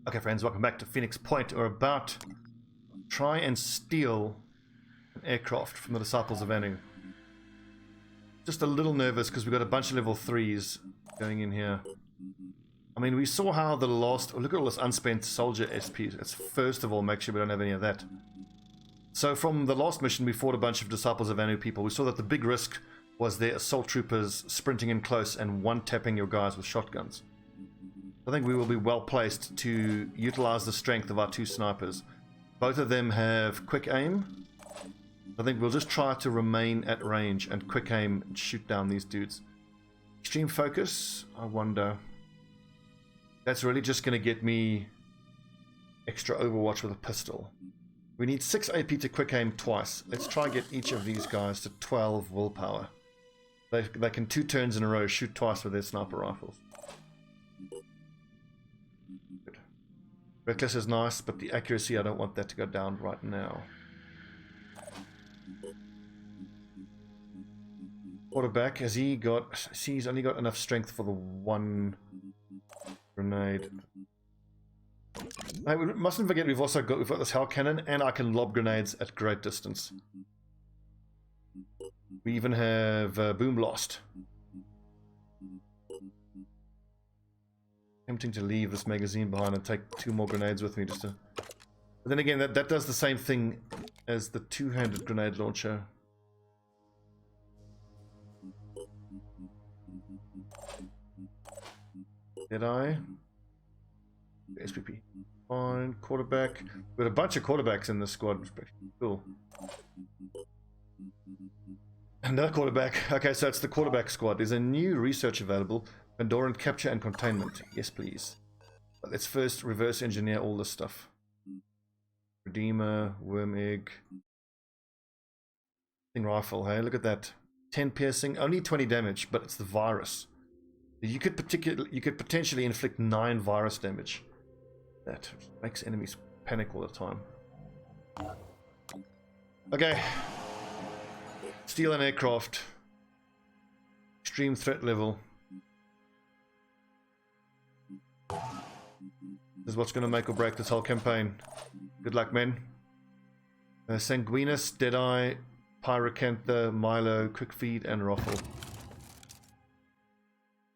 Okay, friends, welcome back to Phoenix Point. We're about to try and steal an aircraft from the Disciples of Anu. Just a little nervous because we've got a bunch of level 3s going in here. I mean, we saw how the last... Oh, look at all this unspent soldier SP. Let's first of all make sure we don't have any of that. So from the last mission, we fought a bunch of Disciples of Anu people. We saw that the big risk was their assault troopers sprinting in close and one-tapping your guys with shotguns. I think we will be well placed to utilize the strength of our two snipers. Both of them have quick aim. I think we'll just try to remain at range and quick aim and shoot down these dudes. Extreme focus, I wonder. That's really just going to get me extra overwatch with a pistol. We need 6 AP to quick aim twice. Let's try and get each of these guys to 12 willpower. They can 2 turns in a row shoot twice with their sniper rifles. Good. Reckless is nice, but the accuracy, I don't want that to go down right now. Quarterback, has he got... See, he's only got enough strength for the one grenade. Now, we mustn't forget we've got this hell cannon, and I can lob grenades at great distance. We even have boom blast. Tempting to leave this magazine behind and take 2 more grenades with me just to... But then again, that does the same thing as the two-handed grenade launcher. Did I? SPP. Fine. Quarterback. We've got a bunch of quarterbacks in this squad. Cool. Another quarterback. Okay, so it's the quarterback squad. There's a new research available. Pandoran capture and containment. Yes, please. But let's first reverse engineer all this stuff. Redeemer, worm egg. Rifle, hey, look at that. 10 piercing, only 20 damage, but it's the virus. You could potentially inflict 9 virus damage. That makes enemies panic all the time. Okay. Steal an aircraft. Extreme threat level. This is what's going to make or break this whole campaign. Good luck, men. Sanguinus, Deadeye, Pyracantha, Milo, Quick Feed, and Roffle.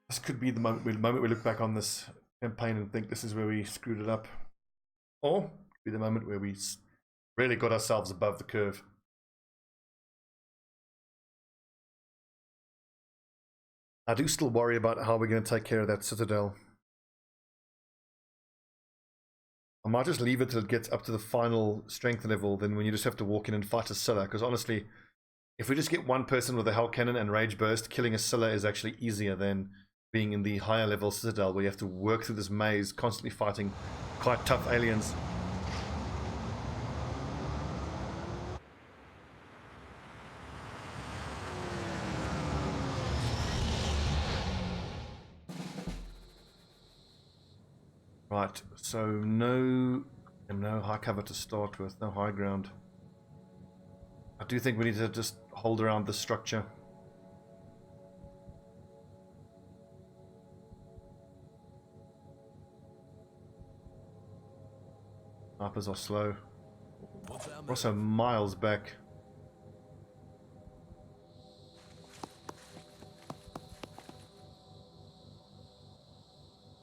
This could be the moment we look back on this campaign and think this is where we screwed it up. Or it could be the moment where we really got ourselves above the curve. I do still worry about how we're going to take care of that citadel. I might just leave it till it gets up to the final strength level, then when you just have to walk in and fight a Scylla. Because honestly, if we just get one person with a Hell Cannon and Rage Burst, killing a Scylla is actually easier than being in the higher level citadel where you have to work through this maze, constantly fighting quite tough aliens. Right, so no high cover to start with, no high ground. I do think we need to just hold around this structure. Snipers are slow. We're also miles back.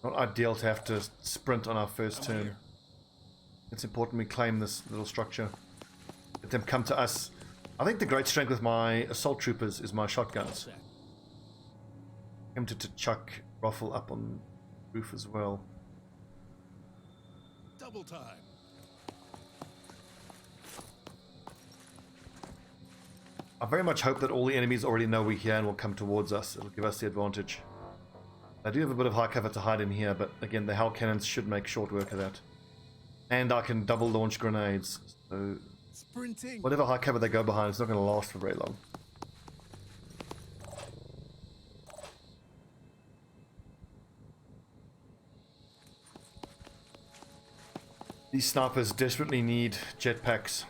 Not ideal to have to sprint on our first turn. It's important we claim this little structure. Let them come to us. I think the great strength with my assault troopers is my shotguns. Tempted to chuck Ruffle up on the roof as well. Double time. I very much hope that all the enemies already know we're here and will come towards us. It'll give us the advantage. I do have a bit of high cover to hide in here, but again, the Hell Cannons should make short work of that. And I can double launch grenades, so Sprinting. whatever high cover they go behind, it's not going to last for very long. These snipers desperately need jetpacks.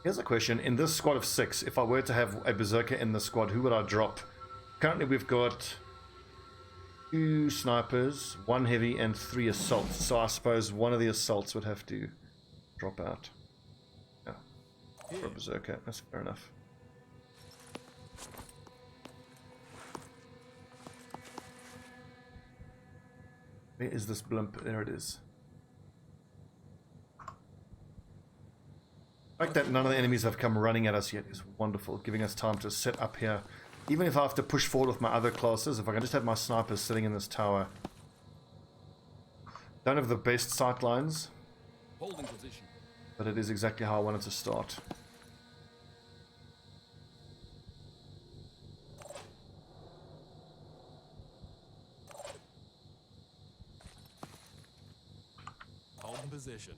Here's a question. In this squad of 6, if I were to have a berserker in the squad, who would I drop? Currently we've got 2 snipers, 1 heavy, and 3 assaults. So I suppose one of the assaults would have to drop out. Yeah. For a berserker. That's fair enough. Where is this blimp? There it is. The fact that none of the enemies have come running at us yet is wonderful, giving us time to set up here. Even if I have to push forward with my other classes, if I can just have my snipers sitting in this tower. Don't have the best sight lines, Holding position. but it is exactly how I wanted to start. Holding position.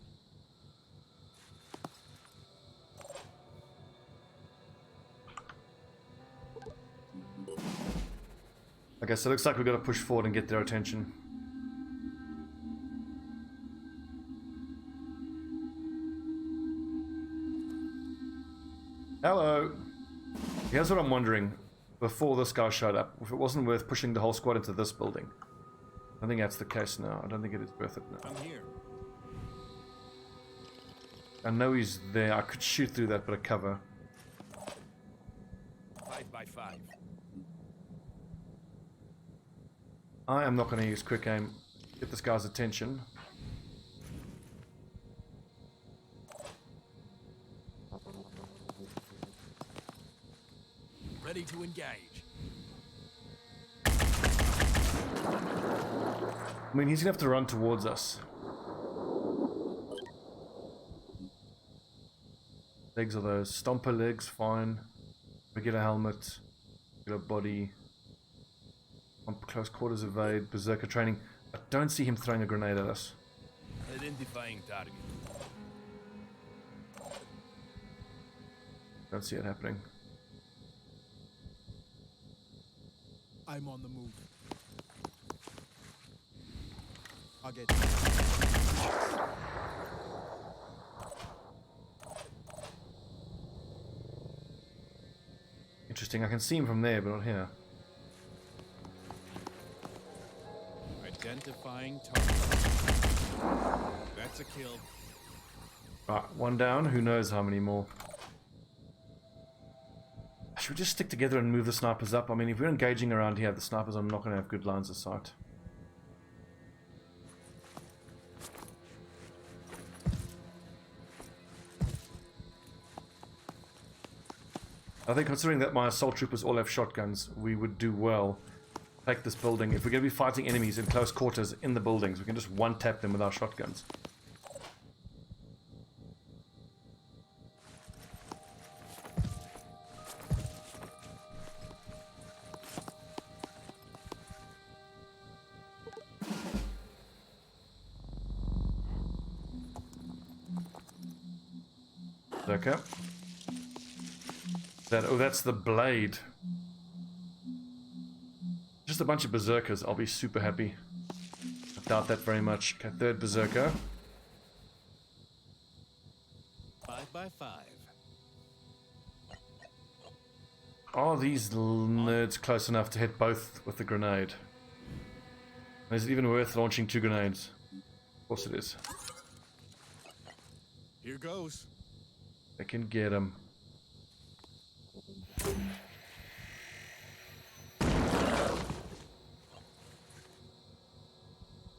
Okay, so it looks like we've got to push forward and get their attention. Hello! Here's what I'm wondering, before this guy showed up, if it wasn't worth pushing the whole squad into this building. I think that's the case now. I don't think it is worth it now. I'm here. I know he's there. I could shoot through that bit of cover. 5 by 5. I am not going to use quick aim. Get this guy's attention. Ready to engage. I mean, he's going to have to run towards us. Legs are those. Stomper legs, fine. Regular helmet. Regular body. Close quarters evade. Berserker training. I don't see him throwing a grenade at us. Identifying target. Don't see it happening. I'm on the move. Target. Interesting. I can see him from there, but not here. Identifying target. That's a kill. Right, one down. Who knows how many more. Should we just stick together and move the snipers up? I mean, if we're engaging around here, the snipers are not going to have good lines of sight. I think considering that my assault troopers all have shotguns, we would do well. Take this building. If we're going to be fighting enemies in close quarters in the buildings, we can just one-tap them with our shotguns. Okay. Oh, that's the blade. Just a bunch of berserkers. I'll be super happy. I doubt that very much. Okay, third berserker. 5 by 5. Are these nerds close enough to hit both with the grenade? Is it even worth launching 2 grenades? Of course it is. Here goes. They can get him.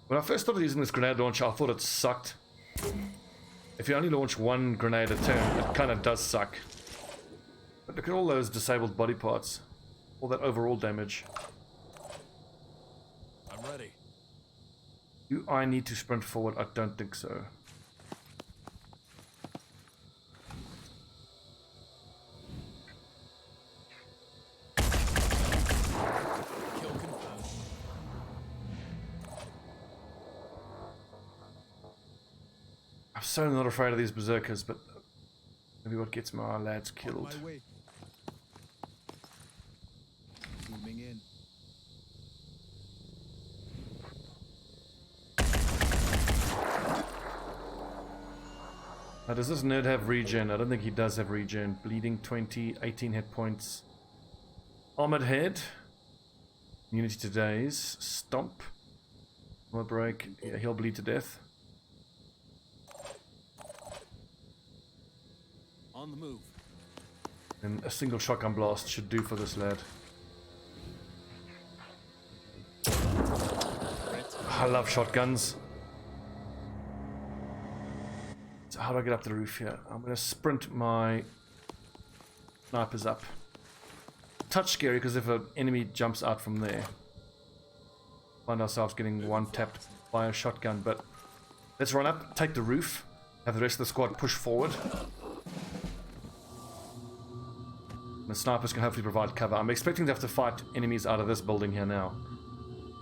When I first started using this grenade launcher, I thought it sucked. If you only launch 1 grenade a turn, it kind of does suck. But look at all those disabled body parts. All that overall damage. I'm ready. Do I need to sprint forward? I don't think so. Kill confirmed. I'm so not afraid of these berserkers, but maybe what gets my lads killed. On my way. Zooming in. Does this nerd have regen? I don't think he does have regen. Bleeding 20, 18 hit points. Armored head. Immunity to daze. Stomp. Armor break. Yeah, he'll bleed to death. On the move. And a single shotgun blast should do for this lad. I love shotguns. So how do I get up the roof here? I'm going to sprint my snipers up. Touch scary because if an enemy jumps out from there, find ourselves getting one tapped by a shotgun. But let's run up, take the roof, have the rest of the squad push forward. The snipers can hopefully provide cover. I'm expecting to have to fight enemies out of this building here now.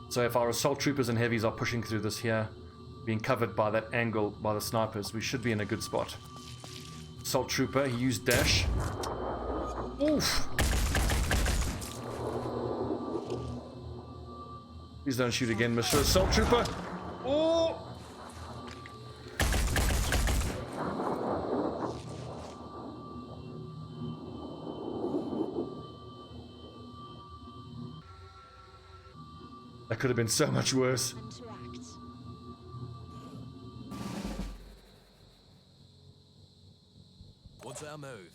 So if our assault troopers and heavies are pushing through this here, being covered by that angle by the snipers, we should be in a good spot. Assault trooper, he used dash. Oof! Please don't shoot again, Mr. Assault Trooper. Oh! That could have been so much worse. What's our move?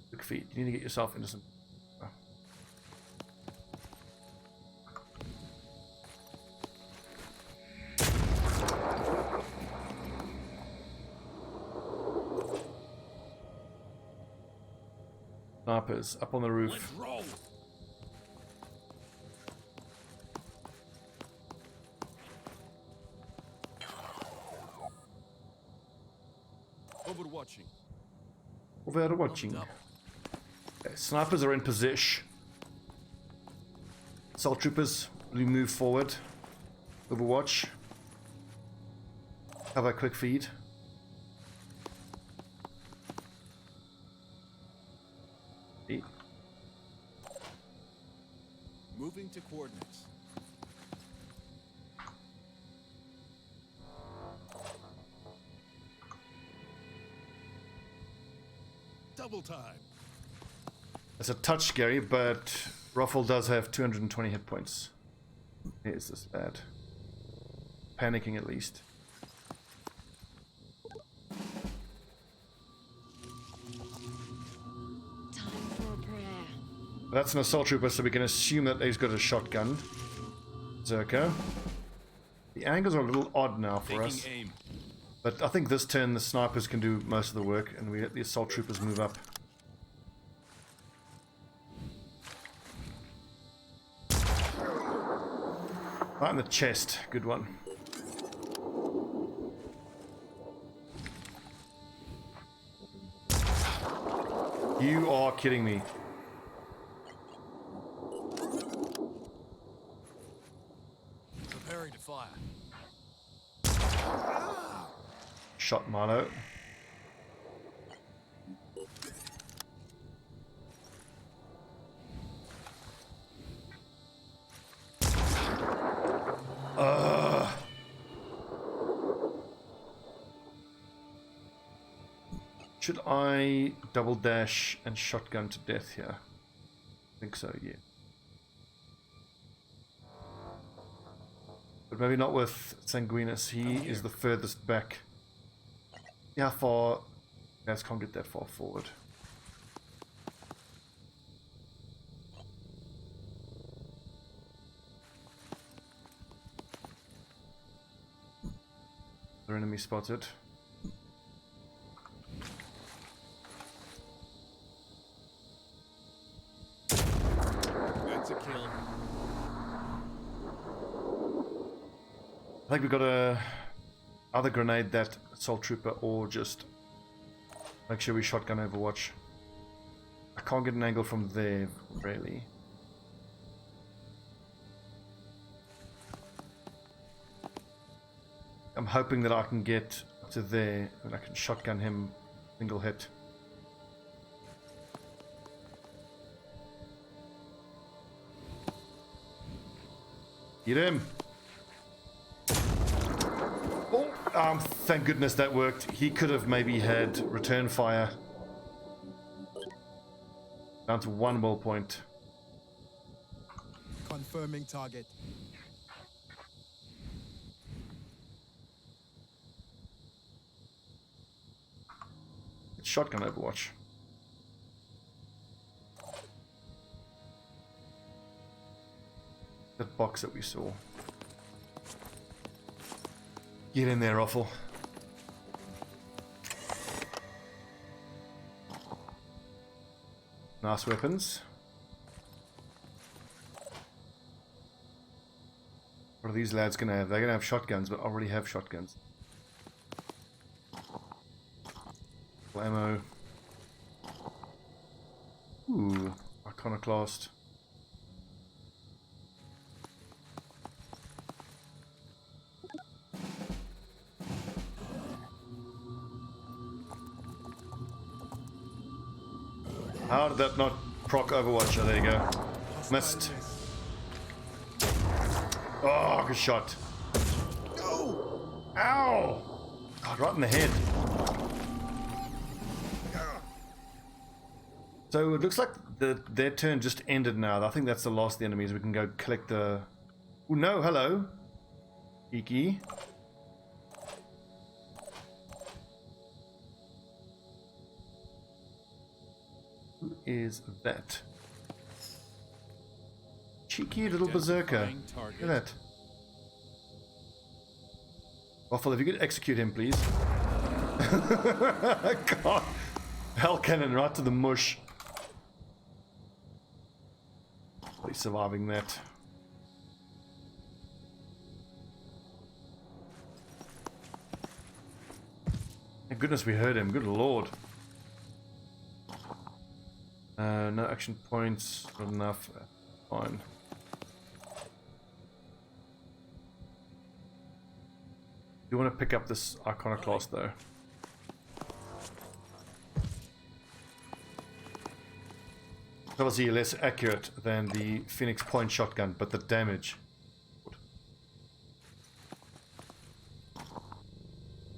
Quick feet. You need to get yourself into some... Oh. Snipers up on the roof. Let's roll. Overwatching. Overwatching. Okay, snipers are in position. Assault troopers, we move forward. Overwatch. Have a quick feed. Moving to coordinates. Double time. It's a touch scary, but Ruffle does have 220 hit points. Here's this bad. Panicking at least. Time for a prayer. That's an assault trooper, so we can assume that he's got a shotgun. Zerko. The angles are a little odd now for Taking us. aim. But I think this turn the snipers can do most of the work, and we let the assault troopers move up. Right in the chest. Good one. You are kidding me. Preparing to fire. Shot Milo. Should I double dash and shotgun to death here? I think so, yeah. But maybe not with Sanguinus. He is the furthest back. Yeah, how far? Guys can't get that far forward. Their enemy spotted. That's a kill. I think we've got to either grenade that assault trooper or just make sure we shotgun Overwatch. I can't get an angle from there, really. I'm hoping that I can get up to there and I can shotgun him single hit. Get him! Oh! Thank goodness that worked. He could have maybe had return fire. Down to 1 will point. Confirming target. It's shotgun Overwatch. That box that we saw. Get in there, Ruffle. Nice weapons. What are these lads gonna have? They're gonna have shotguns, but I already have shotguns. Ammo. Ooh, iconoclast. How did that not proc Overwatch? Oh, there you go. Missed. Oh, good shot. Ow! God, right in the head. So it looks like their turn just ended now. I think that's the last of the enemies. We can go collect the... Oh no, hello. Iki. Who is that? Cheeky little berserker. Look at that. Waffle, if you could execute him, please. God. Hell cannon right to the mush. He's surviving that. Thank goodness we heard him. Good lord. No action points. Not enough. Fine. You want to pick up this iconoclast though. It's obviously less accurate than the Phoenix Point shotgun, but the damage.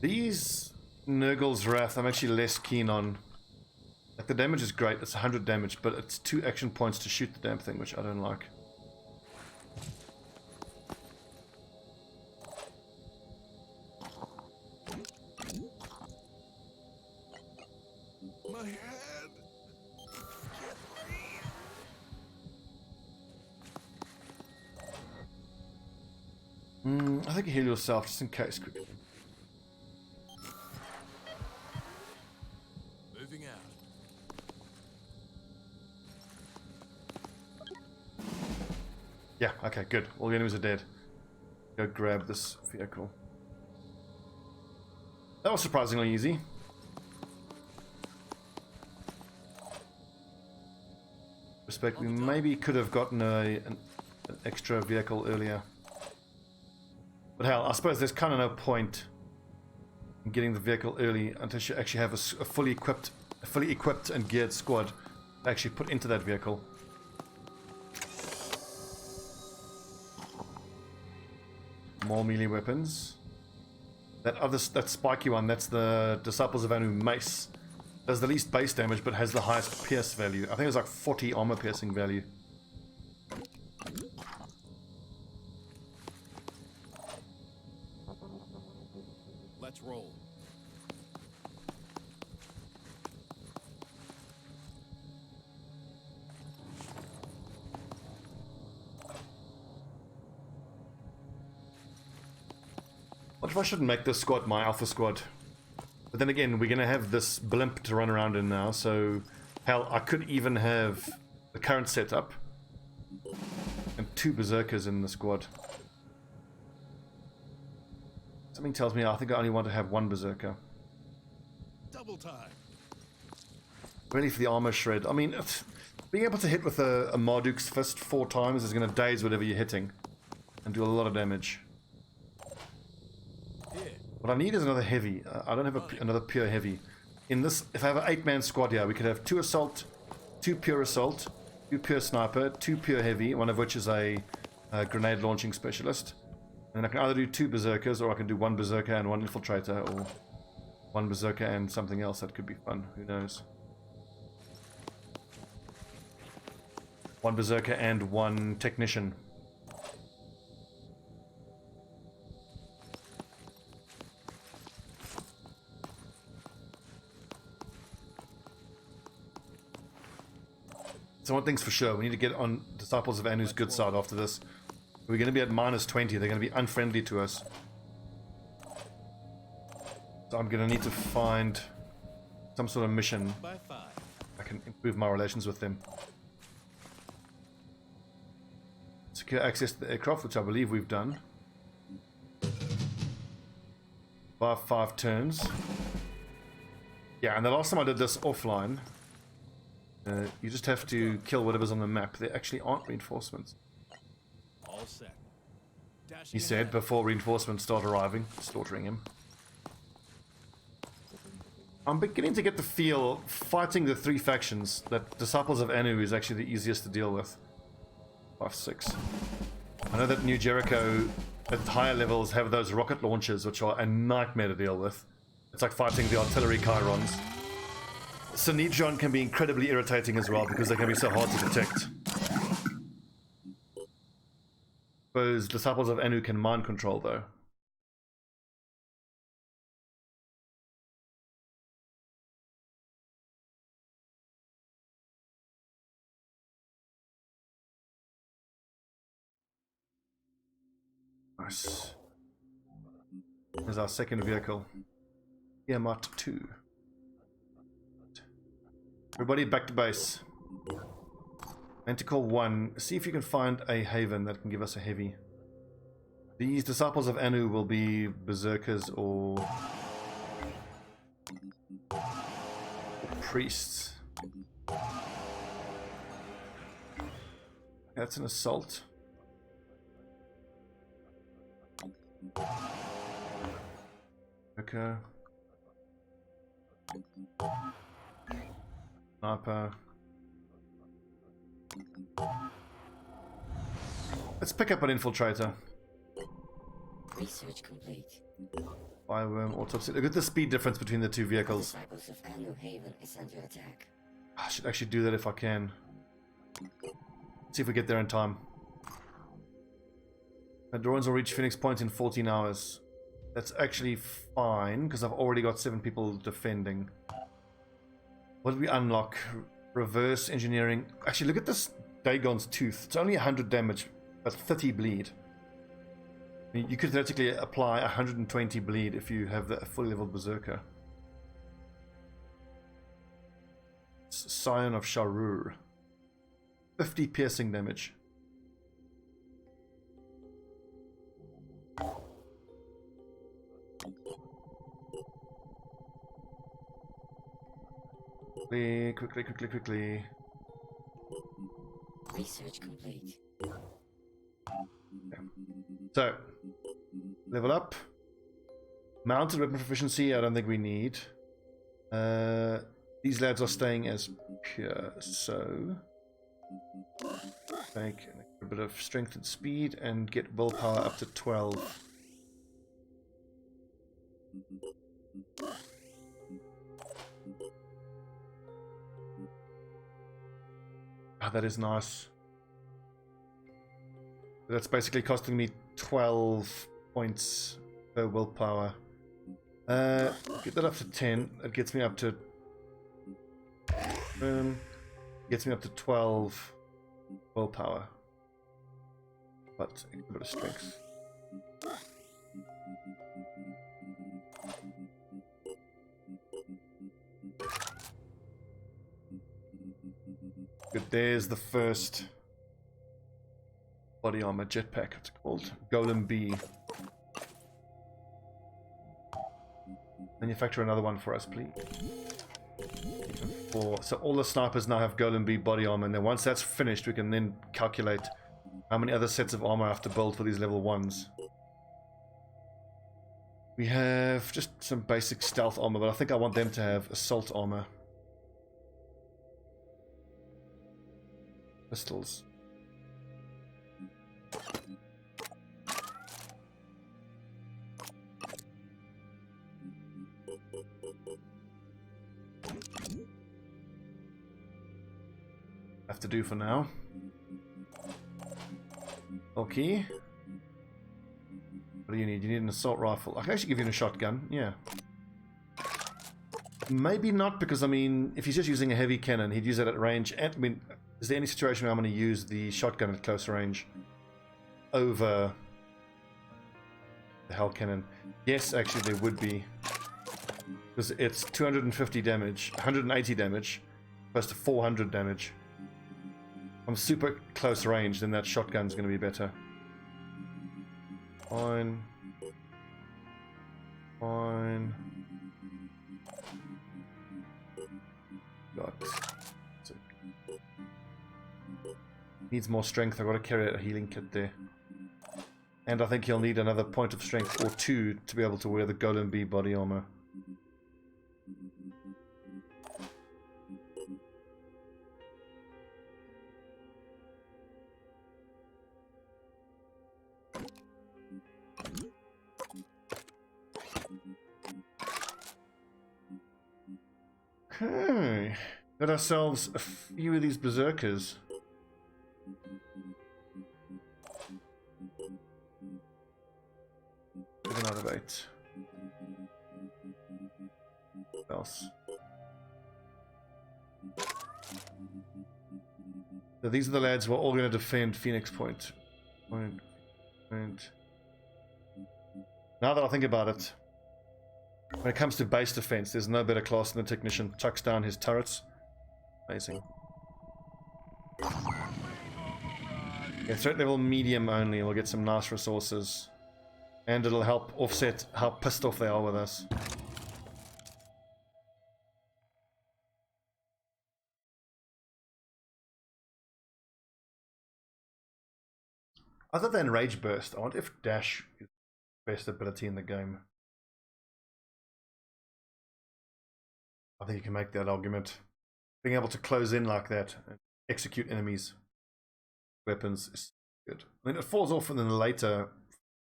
These Nurgle's Wrath I'm actually less keen on. Like the damage is great, it's 100 damage, but it's 2 action points to shoot the damn thing, which I don't like. My head. I think heal yourself just in case quickly. Moving out. Yeah, okay, good. All the enemies are dead. Go grab this vehicle. That was surprisingly easy. Respect, we maybe could have gotten an extra vehicle earlier. But hell, I suppose there's kind of no point in getting the vehicle early until you actually have a fully equipped and geared squad to actually put into that vehicle. More melee weapons. That spiky one, that's the Disciples of Anu mace. Does the least base damage but has the highest pierce value. I think it was like 40 armor piercing value. Let's roll. What if I shouldn't make this squad my alpha squad? But then again, we're going to have this blimp to run around in now, so hell, I could even have the current setup and 2 berserkers in the squad. Something tells me I think I only want to have 1 berserker. Double time. Really for the armor shred. I mean, being able to hit with a Marduk's fist 4 times is going to daze whatever you're hitting and do a lot of damage. What I need is another heavy. I don't have another pure heavy. In this, if I have an 8-man squad here, we could have 2 assault, 2 pure assault, 2 pure sniper, 2 pure heavy, one of which is a grenade launching specialist, And I can either do 2 berserkers, or I can do 1 berserker and 1 infiltrator, or 1 berserker and something else. That could be fun. Who knows? 1 berserker and 1 technician. So one thing's for sure, we need to get on Disciples of Anu's good side after this. We're going to be at -20, they're going to be unfriendly to us. So I'm going to need to find some sort of mission I can improve my relations with them. Secure access to the aircraft, which I believe we've done. 5 turns. Yeah, and the last time I did this offline, you just have to kill whatever's on the map. There actually aren't reinforcements. All set. He said before reinforcements start arriving, slaughtering him. I'm beginning to get the feel, fighting the 3 factions, that Disciples of Anu is actually the easiest to deal with. 5-6. I know that New Jericho at higher levels have those rocket launchers, which are a nightmare to deal with. It's like fighting the artillery chyrons. Sinetron can be incredibly irritating as well because they can be so hard to detect. Those Disciples of Anu can mind control though. Nice. There's our second vehicle. Earmarked 2. Everybody back to base. Manticore 1. See if you can find a haven that can give us a heavy. These Disciples of Anu will be berserkers or priests. That's an assault. Okay. Sniper. Let's pick up an infiltrator. Research complete. Fireworm, autopsy. Look at the speed difference between the 2 vehicles. Disciples of Anu Haven is under attack. I should actually do that if I can. See if we get there in time. The drones will reach Phoenix Point in 14 hours. That's actually fine, because I've already got 7 people defending. What did we unlock? Reverse engineering. Actually, look at this Dagon's tooth. It's only 100 damage, but 30 bleed. I mean, you could theoretically apply 120 bleed if you have the fully leveled berserker. Scion of Sharur. 50 piercing damage. Quickly. Research complete. So, level up. Mounted weapon proficiency, I don't think we need. These lads are staying as pure, so take a bit of strength and speed and get willpower up to 12. Ah, that is nice. That's basically costing me 12 points per willpower. Get that up to 10. That gets me up to gets me up to 12 willpower. But a bit of strength. Good, there's the first body armor jetpack. It's called Golem B. Manufacture another one for us, please. So all the snipers now have Golem B body armor, and then once that's finished, we can then calculate how many other sets of armor I have to build for these level 1s. We have just some basic stealth armor, but I think I want them to have assault armor. Pistols. have to do for now. Okay. What do you need? You need an assault rifle. I can actually give you a shotgun. Yeah. Maybe not, because I mean, if he's just using a heavy cannon, he'd use it at range. And, I mean, is there any situation where I'm going to use the shotgun at close range over the hell cannon? Yes, actually there would be. Because it's 250 damage, 180 damage, opposed to 400 damage. I'm super close range, then that shotgun's going to be better. Fine. Fine. Got. Needs more strength. I've got to carry a healing kit there. And I think he'll need another point of strength or two to be able to wear the Golem Bee body armor. Okay, got ourselves a few of these berserkers. Another 8. What else? So these are the lads who are all going to defend Phoenix Point. Now that I think about it, when it comes to base defense, there's no better class than the technician. Chucks down his turrets. Amazing. Yeah, threat level medium only. We'll get some nice resources. And it'll help offset how pissed off they are with us. Other than Rage Burst, I wonder if Dash is the best ability in the game. I think you can make that argument. Being able to close in like that and execute enemies' weapons is good. I mean, it falls off in the later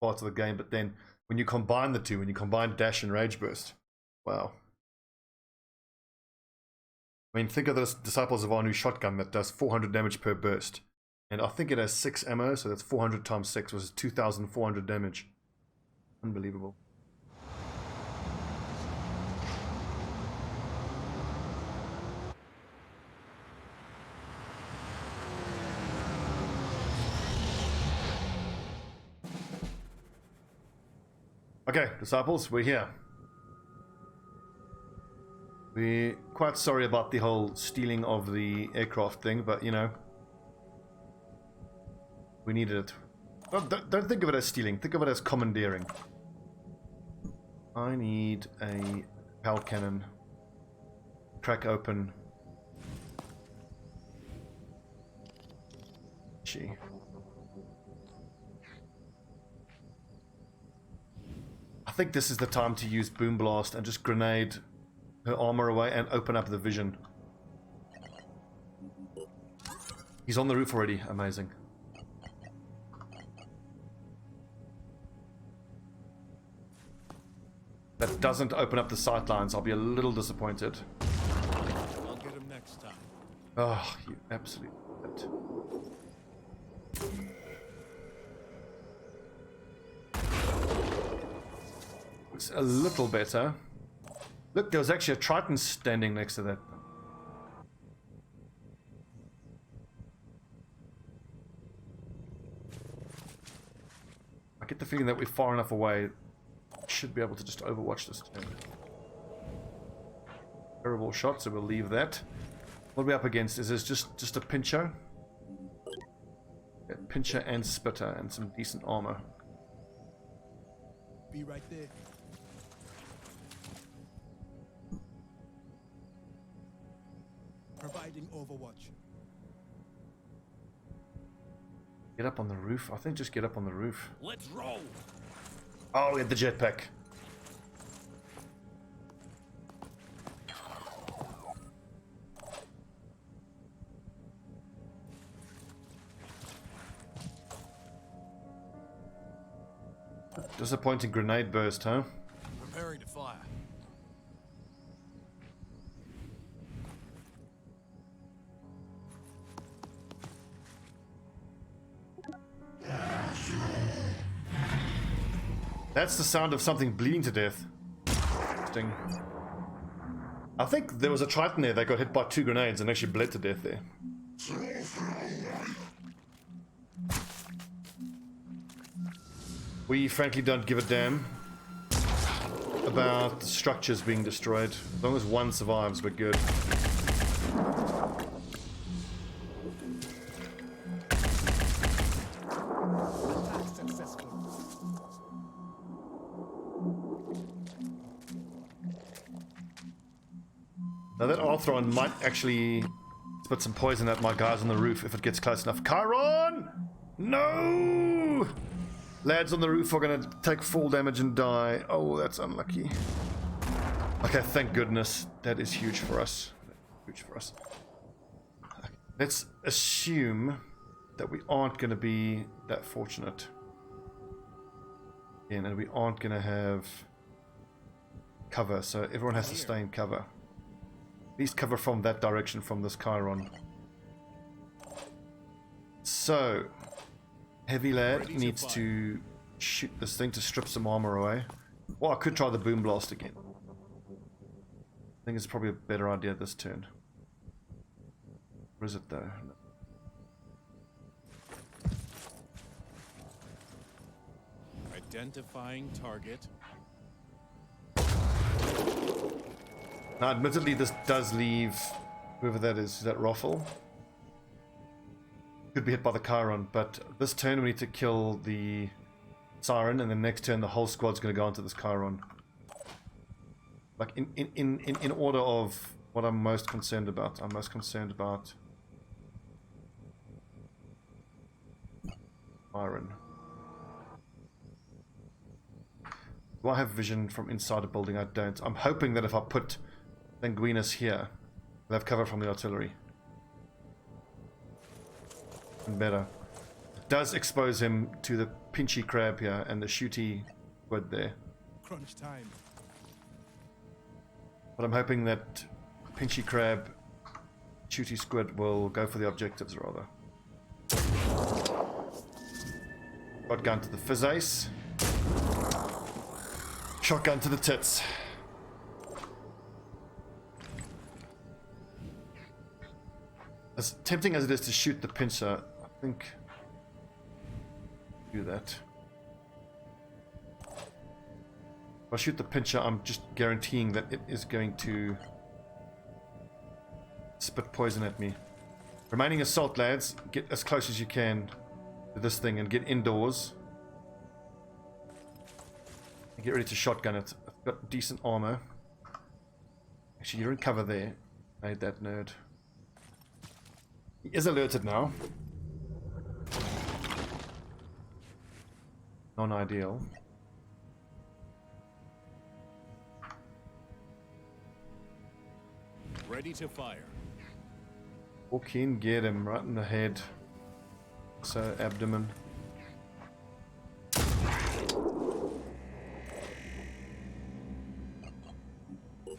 parts of the game, but then when you combine the two, when you combine Dash and Rage Burst, wow. I mean, think of this Disciples of Anu shotgun that does 400 damage per burst. And I think it has 6 ammo, so that's 400 times 6, which is 2,400 damage. Unbelievable. Okay, Disciples, we're here. We're quite sorry about the whole stealing of the aircraft thing, but you know, we needed it. Well, don't think of it as stealing, think of it as commandeering. I need a PAL cannon. Crack open. Gee. I think this is the time to use Boom Blast and just grenade her armor away and open up the vision. He's on the roof already. Amazing. That doesn't open up the sight lines. I'll be a little disappointed. I'll get him next time. Oh, you absolute shit. It's a little better. Look, there was actually a Triton standing next to that. I get the feeling that we're far enough away. Should be able to just overwatch this thing. Terrible shot, so we'll leave that. What are we up against? Is this just a pincher? Yeah, pincher and spitter and some decent armor. Be right there. Providing overwatch. Get up on the roof? I think just get up on the roof. Let's roll. Oh, get the jetpack. Disappointing grenade burst, huh? Preparing to fire. That's the sound of something bleeding to death. Interesting. I think there was a Triton there that got hit by 2 grenades and actually bled to death there. We frankly don't give a damn about the structures being destroyed. As long as one survives, we're good. Now that Arthron might actually spit some poison at my guys on the roof if it gets close enough. Chiron! No! Lads on the roof are going to take fall damage and die. Oh, that's unlucky. Okay, thank goodness. That is huge for us. Huge for us. Let's assume that we aren't going to be that fortunate. And we aren't going to have cover, so everyone has to stay in cover. At least cover from that direction from this Chiron. So, Heavy Lad needs to shoot this thing to strip some armor away. Or I could try the Boom Blast again. I think it's probably a better idea this turn. Where is it though? Identifying target. Now, admittedly, this does leave whoever that is that Ruffle? Could be hit by the Chiron, but this turn we need to kill the Siren, and the next turn the whole squad's going to go into this Chiron. Like in order of what I'm most concerned about. I'm most concerned about Siren. Do I have vision from inside a building? I don't. I'm hoping that if I put Sanguinus here, we'll have cover from the artillery. And better. It does expose him to the pinchy crab here and the shooty wood there. Crunch time. But I'm hoping that pinchy crab, shooty squid will go for the objectives rather. Shotgun to the fizz ace. Shotgun to the tits. As tempting as it is to shoot the pincer, I think do that. If I shoot the pincher, I'm just guaranteeing that it is going to spit poison at me. Remaining assault, lads, get as close as you can to this thing and get indoors. And get ready to shotgun it. I've got decent armor. Actually, you're in cover there. Made that nerd. He is alerted now. Non-ideal. Ready to fire. Walk in, get him right in the head. So, abdomen.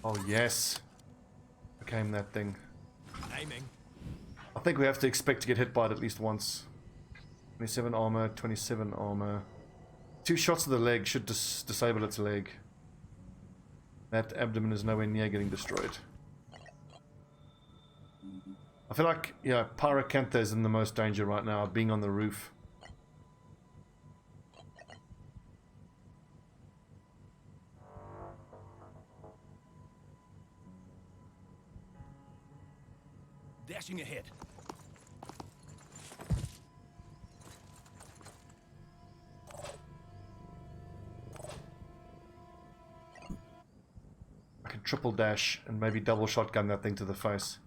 Oh, yes. Became that thing. Aiming. I think we have to expect to get hit by it at least once. 27 armor, 27 armor. 2 shots to the leg should disable its leg. That abdomen is nowhere near getting destroyed. I feel like, yeah, Pyracantha is in the most danger right now, being on the roof. Dashing ahead. I can triple dash and maybe double shotgun that thing to the face.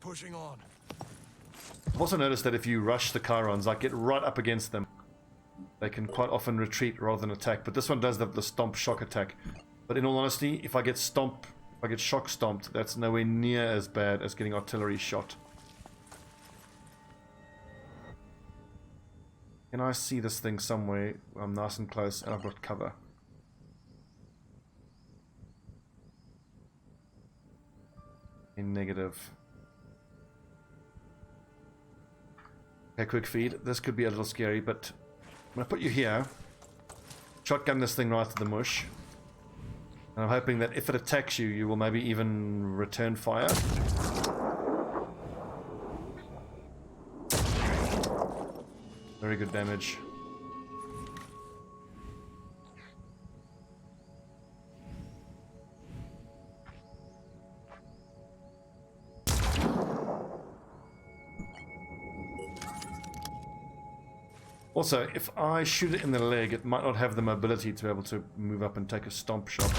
Pushing on. I've also noticed that if you rush the Chirons, like get right up against them, they can quite often retreat rather than attack. But this one does the stomp shock attack. But in all honesty, if I get shock stomped, that's nowhere near as bad as getting artillery shot. Can I see this thing somewhere where I'm nice and close and I've got cover? In negative. Okay, quick feed. This could be a little scary, but I'm going to put you here. shotgun this thing right to the mush. And I'm hoping that if it attacks you, you will maybe even return fire. Very good damage. Also, if I shoot it in the leg, it might not have the mobility to be able to move up and take a stomp shot.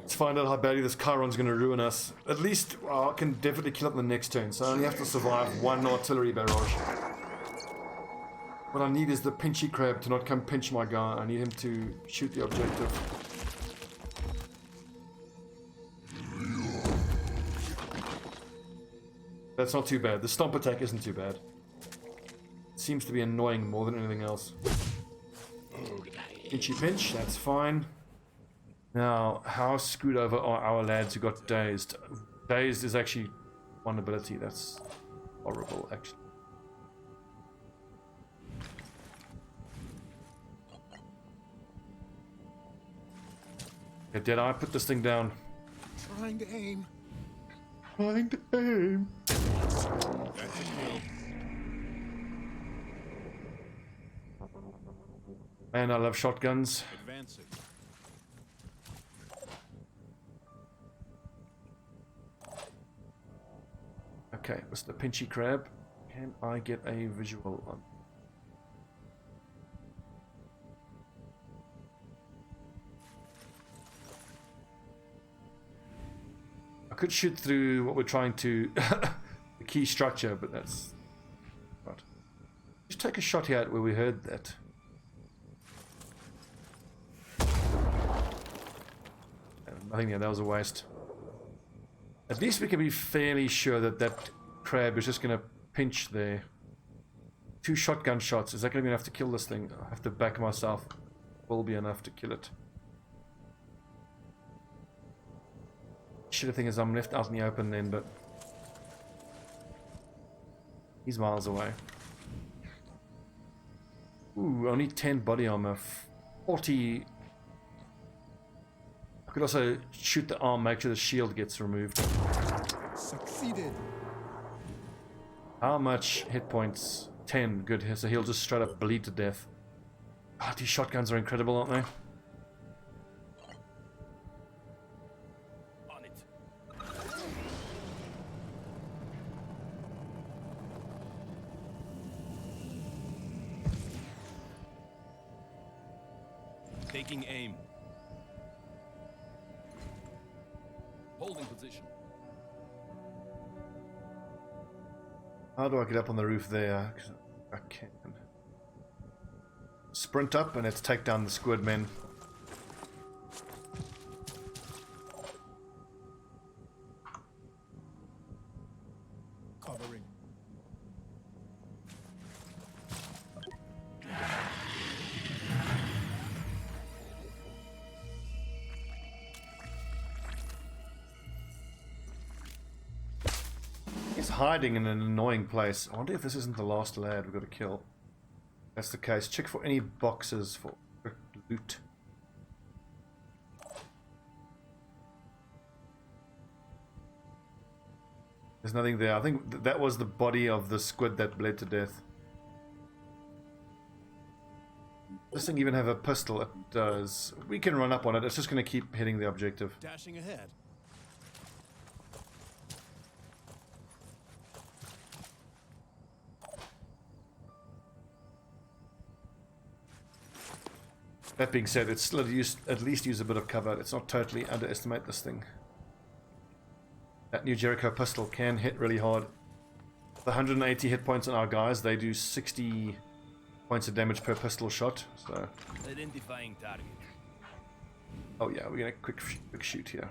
Let's find out how badly this Chiron's going to ruin us. At least, I can definitely kill it in the next turn, so I only have to survive one artillery barrage. What I need is the pinchy crab to not come pinch my guy. I need him to shoot the objective. That's not too bad. The stomp attack isn't too bad. It seems to be annoying more than anything else. Pinchy pinch, that's fine. Now, how screwed over are our lads who got dazed? Dazed is actually one ability. That's horrible, actually. Okay, did I put this thing down? Trying to aim. Trying to aim. That's a kill. Man, I love shotguns. Advancing. Okay, Mr. Pinchy Crab. Can I get a visual on? I could shoot through what we're trying to the key structure, but that's right. Just take a shot here at where we heard that. Nothing there, that was a waste. At least we can be fairly sure that that crab is just going to pinch there. 2 shotgun shots. Is that going to be enough to kill this thing? I have to back myself. Will be enough to kill it. Shitty thing is I'm left out in the open then, but he's miles away. Ooh, only 10 body armor. 40. I could also shoot the arm, make sure the shield gets removed. Succeeded. How much hit points? 10. Good. So he'll just straight up bleed to death. Ah, these shotguns are incredible, aren't they? On it. Taking aim. Holding position. How do I get up on the roof there? 'Cause I can. Sprint up and let's take down the squid men. Covering. He's hiding in an annoying place. I wonder if this isn't the last lad we've got to kill. If that's the case. Check for any boxes for loot. There's nothing there. I think that was the body of the squid that bled to death. This thing even have a pistol. It does. We can run up on it. It's just going to keep hitting the objective. Dashing ahead. That being said, it's still at least use a bit of cover. Let's not totally underestimate this thing. That new Jericho pistol can hit really hard. The 180 hit points on our guys, they do 60 points of damage per pistol shot. So, Identifying target. oh yeah, we're gonna quick shoot here.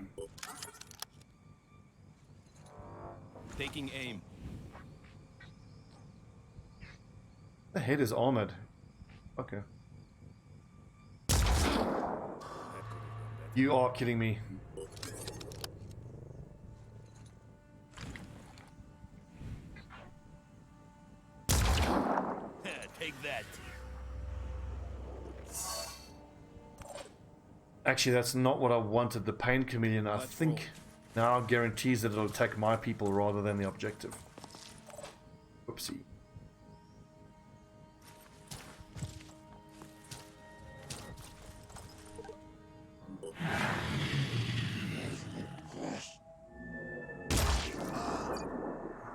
Taking aim. The head is armored. Okay. You are kidding me. that. Actually, that's not what I wanted. The pain chameleon, I think, now guarantees that it'll attack my people rather than the objective. Whoopsie.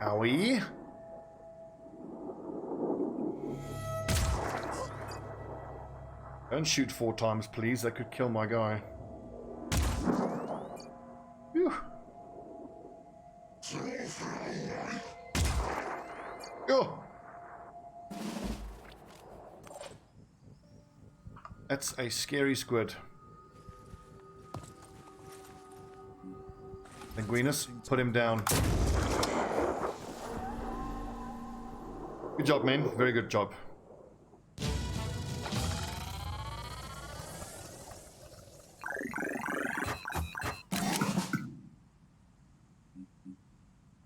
Owie. Don't shoot 4 times, please. That could kill my guy. Phew. Oh. That's a scary squid. Linguinus, put him down. Good job, man. Very good job.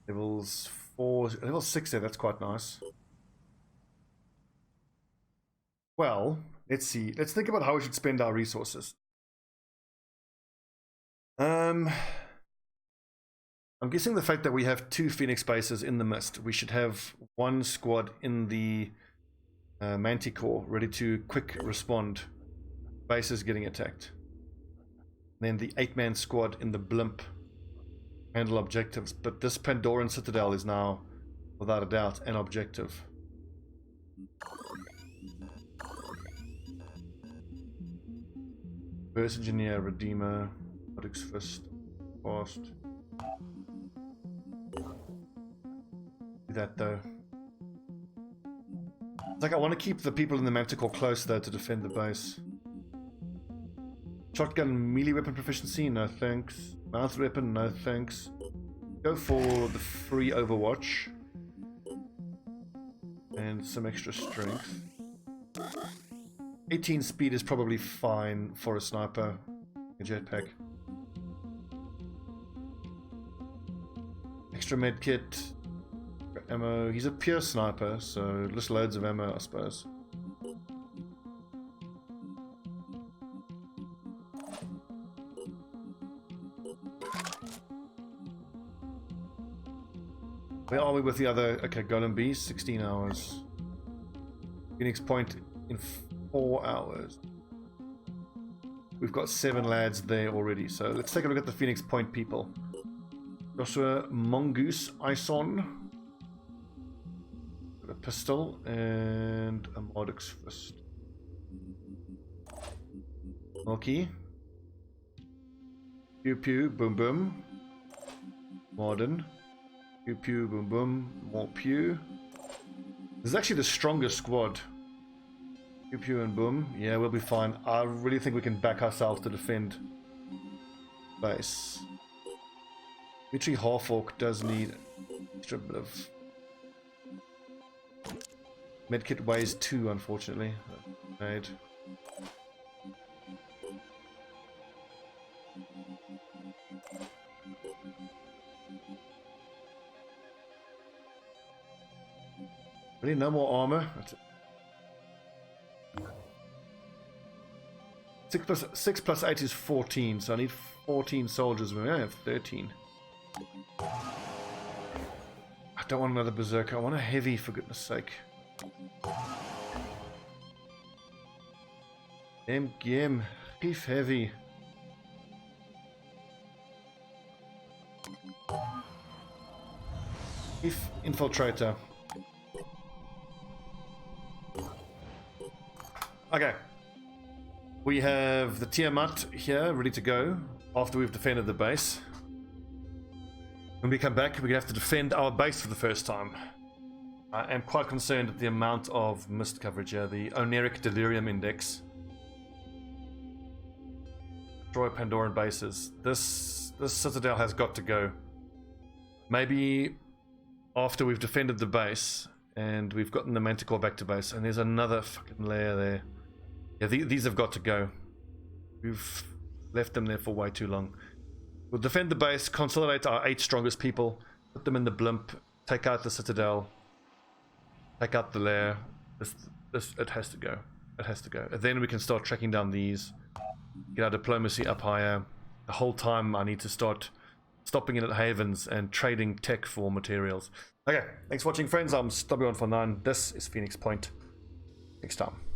Levels 4, level 6 there, that's quite nice. Well, let's see. Let's think about how we should spend our resources. I'm guessing the fact that we have 2 Phoenix bases in the mist, we should have 1 squad in the Manticore ready to quick respond. Bases getting attacked. And then the 8-man squad in the blimp handle objectives, but this Pandoran Citadel is now, without a doubt, an objective. Burst Engineer, Redeemer, Codex Fist, Fast. Do that though. It's like I want to keep the people in the Manticore close though to defend the base. Shotgun melee weapon proficiency, no thanks. Mounted weapon, no thanks. Go for the free Overwatch. And some extra strength. 18 speed is probably fine for a sniper. A jetpack. Extra med kit. Ammo. He's a pure sniper, so just loads of ammo, I suppose. Where are we with the other? Okay, Golem Bees, 16 hours. Phoenix Point in 4 hours. We've got 7 lads there already, so let's take a look at the Phoenix Point people. Joshua Mongoose Ison. A pistol and a Modix Fist. Milky. Pew pew, boom boom. Modern. Pew pew, boom boom, more pew. This is actually the strongest squad. Pew pew and boom. Yeah, we'll be fine. I really think we can back ourselves to defend base. Literally half orc does need extra bit of medkit weighs 2, unfortunately. Made. Really, no more armor. That's it. 6 plus 8 is 14, so I need 14 soldiers. We only have 13. I don't want another berserker. I want a heavy, for goodness sake. Game, beef heavy. Beef infiltrator. Okay. We have the Tiamat here, ready to go, after we've defended the base. When we come back, we're going to have to defend our base for the first time. I am quite concerned at the amount of mist coverage here, the Oneric Delirium Index. Destroy Pandoran bases. This citadel has got to go. Maybe after we've defended the base, and we've gotten the Manticore back to base, and there's another fucking layer there. Yeah, these have got to go. We've left them there for way too long. We'll defend the base, consolidate our 8 strongest people, put them in the blimp, take out the citadel, take out the lair. it has to go. It has to go. And then we can start tracking down these. Get our diplomacy up higher. The whole time I need to start stopping in at havens and trading tech for materials. Okay, thanks for watching, friends. I'm Stobbie149. This is Phoenix Point. Next time.